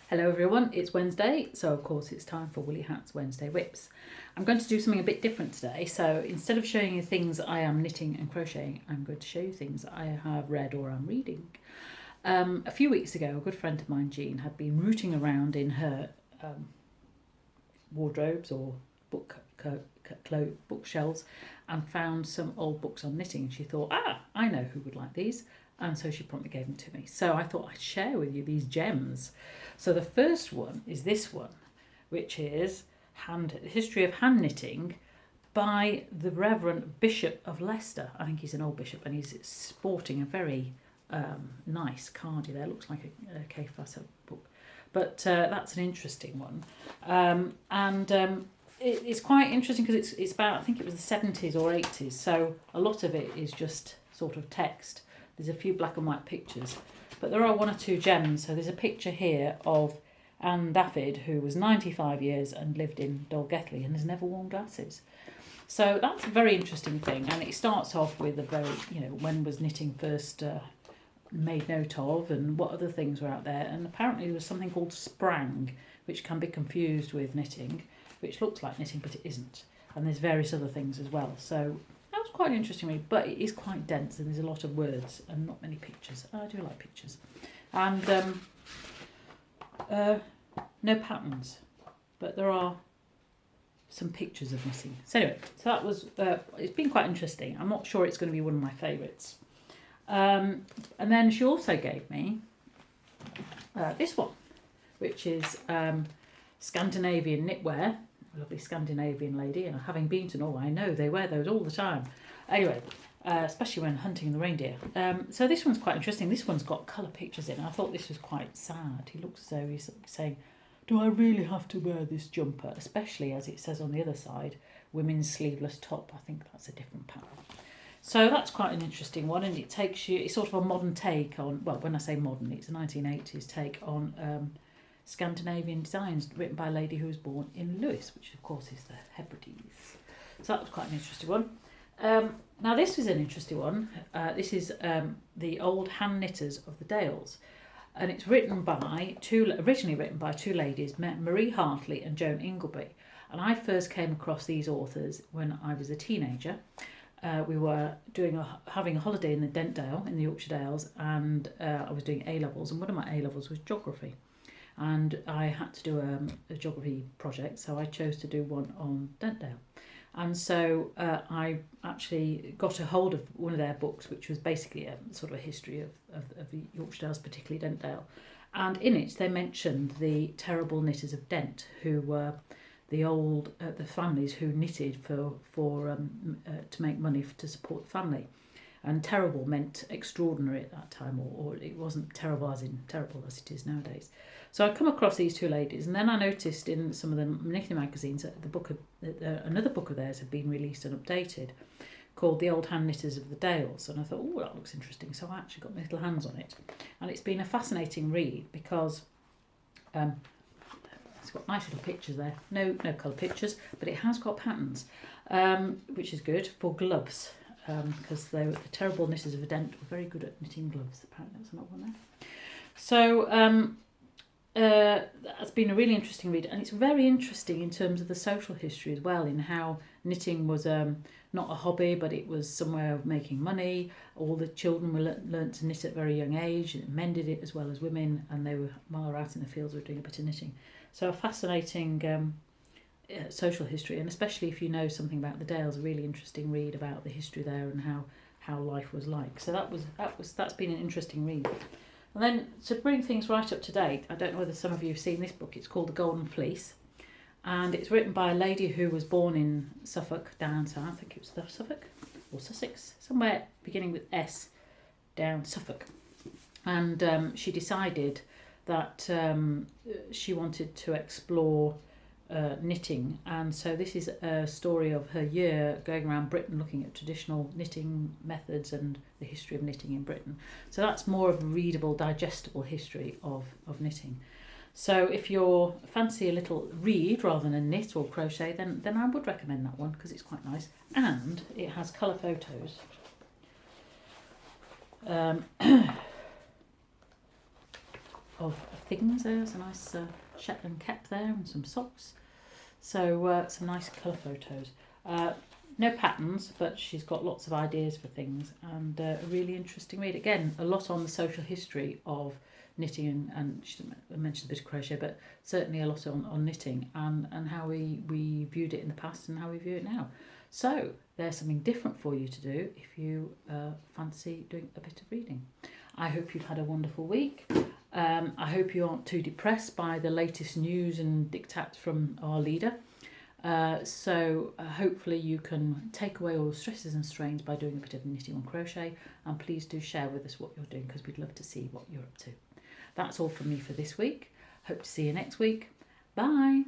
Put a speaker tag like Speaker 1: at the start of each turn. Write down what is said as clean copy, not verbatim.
Speaker 1: Hello everyone, it's Wednesday, so of course it's time for Woolly Hat's Wednesday Whips. I'm going to do something a bit different today, so instead of showing you things I am knitting and crocheting, I'm going to show you things I have read or I'm reading. A few weeks ago, a good friend of mine, Jean, had been rooting around in her wardrobes or bookshelves and found some old books on knitting, and she thought, I know who would like these. And so she promptly gave them to me. So I thought I'd share with you these gems. So the first one is this one, which is History of Hand Knitting by the Reverend Bishop of Leicester. I think he's an old bishop, and he's sporting a very nice cardie there. It looks like a K-Fuss book. But that's an interesting one. It's quite interesting because it's about, I think it was the 70s or 80s. So a lot of it is just sort of text. There's a few black and white pictures, but there are one or two gems. So there's a picture here of Anne Daffyd, who was 95 years and lived in Dolgethley and has never worn glasses. So that's a very interesting thing. And it starts off with a very, when was knitting first made note of and what other things were out there. And apparently there was something called sprang, which can be confused with knitting, which looks like knitting, but it isn't. And there's various other things as well. So that was quite an interesting read, but it is quite dense and there's a lot of words and not many pictures. I do like pictures. And no patterns, but there are some pictures of knitting. So anyway, so that was, it's been quite interesting. I'm not sure it's going to be one of my favourites. And then she also gave me this one, which is Scandinavian knitwear. Lovely Scandinavian lady, and having been to Norway, I know they wear those all the time. Anyway, especially when hunting the reindeer. So this one's quite interesting. This one's got colour pictures in. I thought this was quite sad. He looks as though he's saying, do I really have to wear this jumper? Especially as it says on the other side, women's sleeveless top. I think that's a different pattern. So that's quite an interesting one, and it takes you, it's sort of a modern take on, well, when I say modern, it's a 1980s take on Scandinavian designs written by a lady who was born in Lewis, which of course is the Hebrides. So that was quite an interesting one. Now this is an interesting one. This is the Old Hand Knitters of the Dales, and it's originally written by two ladies, Marie Hartley and Joan Ingleby. And I first came across these authors when I was a teenager. We were having a holiday in the Dentdale in the Yorkshire Dales, and I was doing A-levels, and one of my A-levels was geography. And I had to do a geography project, so I chose to do one on Dentdale. And so I actually got a hold of one of their books, which was basically a sort of a history of the Yorkshire Dales, particularly Dentdale. And in it, they mentioned the terrible knitters of Dent, who were the families who knitted to make money to support the family. And terrible meant extraordinary at that time, or it wasn't terrible as in terrible as it is nowadays. So I come across these two ladies, and then I noticed in some of the knitting magazines that another book of theirs had been released and updated, called The Old Hand Knitters of the Dales. And I thought, oh, that looks interesting. So I actually got my little hands on it. And it's been a fascinating read because it's got nice little pictures there. No colour pictures, but it has got patterns, which is good for gloves. Because the terrible knitters of Dent were very good at knitting gloves. Apparently that's another one there. So that's been a really interesting read, and it's very interesting in terms of the social history as well, in how knitting was not a hobby, but it was somewhere of making money. All the children were learnt to knit at a very young age, and men did it as well as women, and they were, while they were out in the fields, were doing a bit of knitting. So a fascinating social history, and especially if you know something about the Dales, a really interesting read about the history there and how life was like. So that's been an interesting read. And then to bring things right up to date, I don't know whether some of you have seen this book. It's called The Golden Fleece, and it's written by a lady who was born in Suffolk, down south. I think it was Suffolk or Sussex, somewhere beginning with S, down Suffolk. And she decided that she wanted to explore knitting, and so this is a story of her year going around Britain looking at traditional knitting methods and the history of knitting in Britain. So that's more of a readable, digestible history of knitting. So if you fancy a little read rather than a knit or crochet, then I would recommend that one because it's quite nice, and it has colour photos. of things. There's a nice Shetland cap there and some socks. So some nice colour photos. No patterns, but she's got lots of ideas for things, and a really interesting read. Again, a lot on the social history of knitting, and she mentioned a bit of crochet, but certainly a lot on knitting and how we viewed it in the past and how we view it now. So there's something different for you to do if you fancy doing a bit of reading. I hope you've had a wonderful week. I hope you aren't too depressed by the latest news and diktats from our leader. So hopefully you can take away all the stresses and strains by doing a bit of knitting or crochet, and please do share with us what you're doing, because we'd love to see what you're up to. That's all from me for this week. Hope to see you next week. Bye.